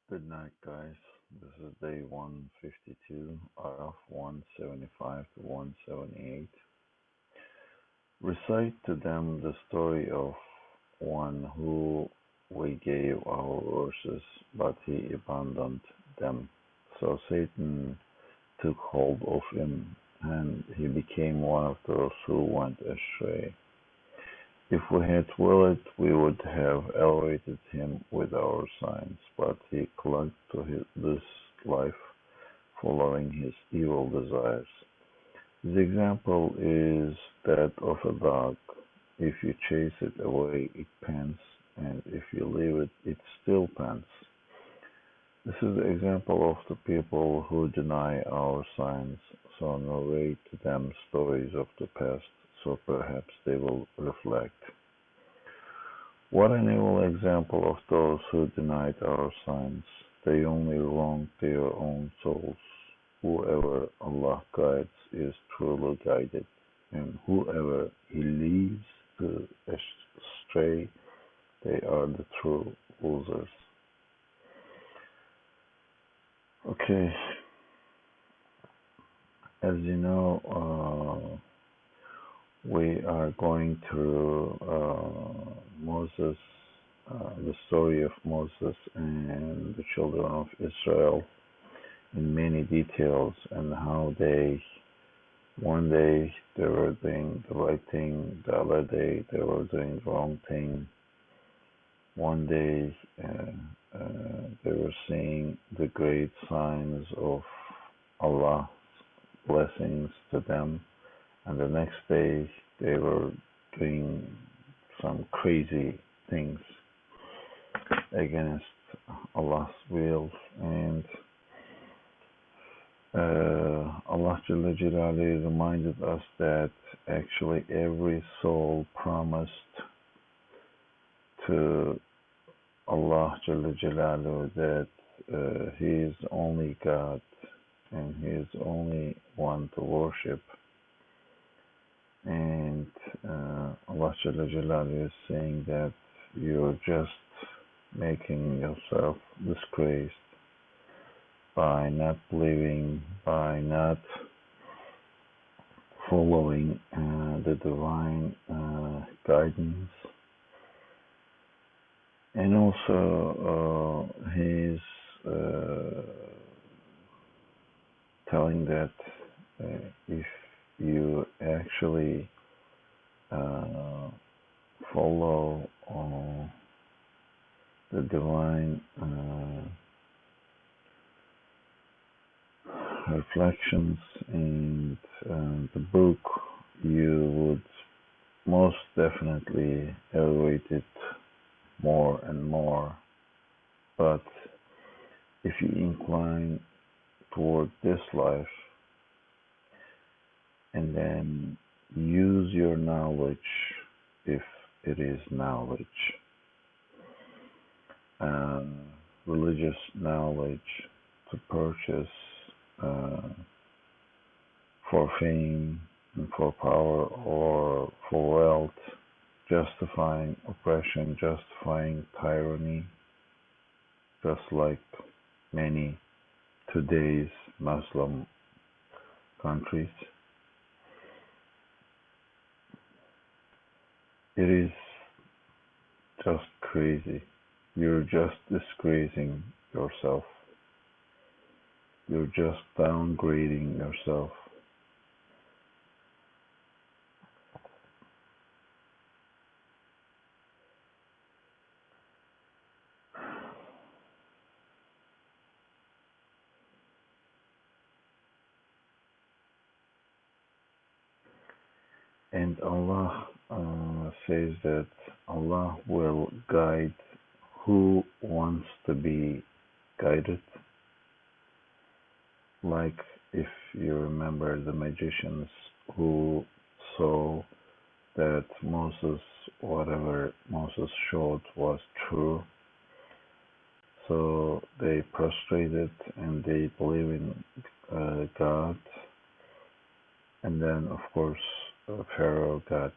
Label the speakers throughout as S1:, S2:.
S1: Good night, guys. This is day 152 out of 175 to 178. Recite to them the story of one who we gave our verses, but he abandoned them. So Satan took hold of him, and he became one of those who went astray. If we had willed, we would have elevated him with our signs, but he clung to this life, following his evil desires. The example is that of a dog. If you chase it away, it pants, and if you leave it, it still pants. This is the example of the people who deny our signs, so narrate to them stories of the past, so perhaps they will reflect. What an evil example of those who denied our signs. They only wronged their own souls. Whoever Allah guides is truly guided, and whoever He leads to astray, they are the true losers. Okay, as you know, we are going through Moses, the story of Moses and the children of Israel in many details, and how one day they were doing the right thing, the other day they were doing the wrong thing. One day they were seeing the great signs of Allah's blessings to them, and the next day they were doing some crazy things against Allah's will. And Allah Jalla Jalaluhu reminded us that actually every soul promised to Allah Jalla Jalaluhu that He is only God and He is only one to worship. And Allah Jalla Jalaluhu is saying that you're just making yourself disgraced by not believing, by not following the divine guidance. And also he's telling that if you actually follow the divine reflections and the book, you would most definitely elevate it more and more. But if you incline toward this life and then use your knowledge, if it is knowledge, religious knowledge, to purchase for fame and for power or for wealth, justifying oppression, justifying tyranny, just like many today's Muslim countries. It is just crazy. You're just disgracing yourself. You're just downgrading yourself. And Allah says that Allah will guide who wants to be guided. Like if you remember the magicians who saw that whatever Moses showed was true, so they prostrated and they believe in God. And then, of course, Pharaoh got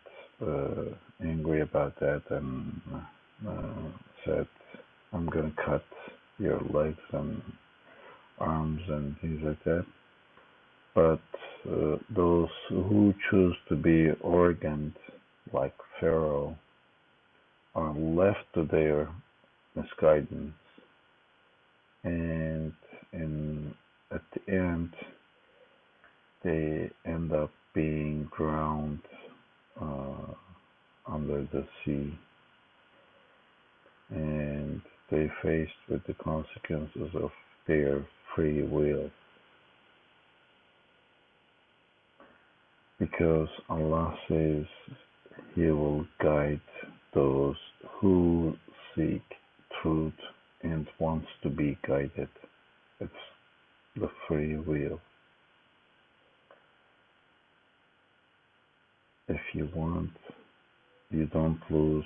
S1: angry about that and said, I'm going to cut your legs and arms and things like that. But those who choose to be arrogant, like Pharaoh, are left to their misguidance, and at the end, they end up being drowned uh, under the sea, and they faced with the consequences of their free will, because Allah says He will guide those who seek truth and wants to be guided. It's the free will. If you want, you don't lose,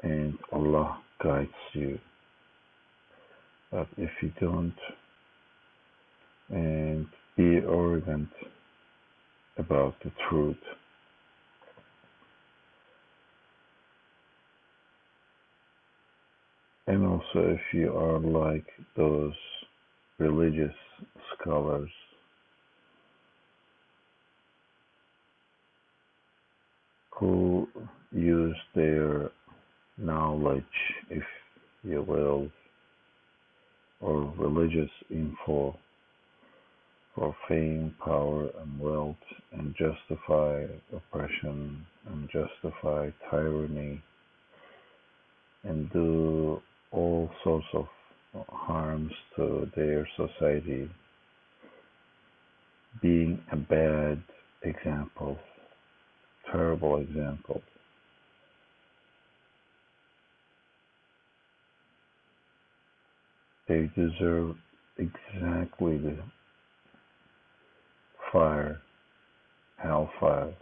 S1: and Allah guides you. But if you don't, and be arrogant about the truth, and also if you are like those religious scholars who use their knowledge, if you will, or religious info for fame, power, and wealth, and justify oppression, and justify tyranny, and do all sorts of harms to their society, being a bad example, terrible example. They deserve exactly the fire, hellfire.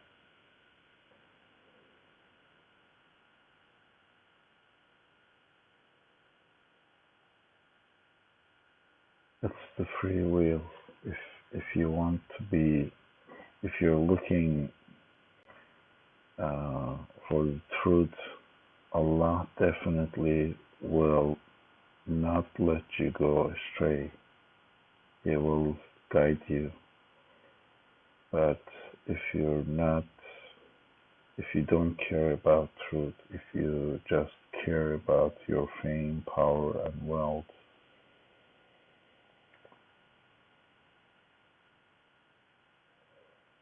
S1: It's the free will. If if you want to be, if you're looking for the truth, Allah definitely will not let you go astray. He will guide you. But if you're not, if you don't care about truth, if you just care about your fame, power, and wealth,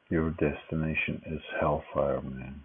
S1: your destination is hellfire, man.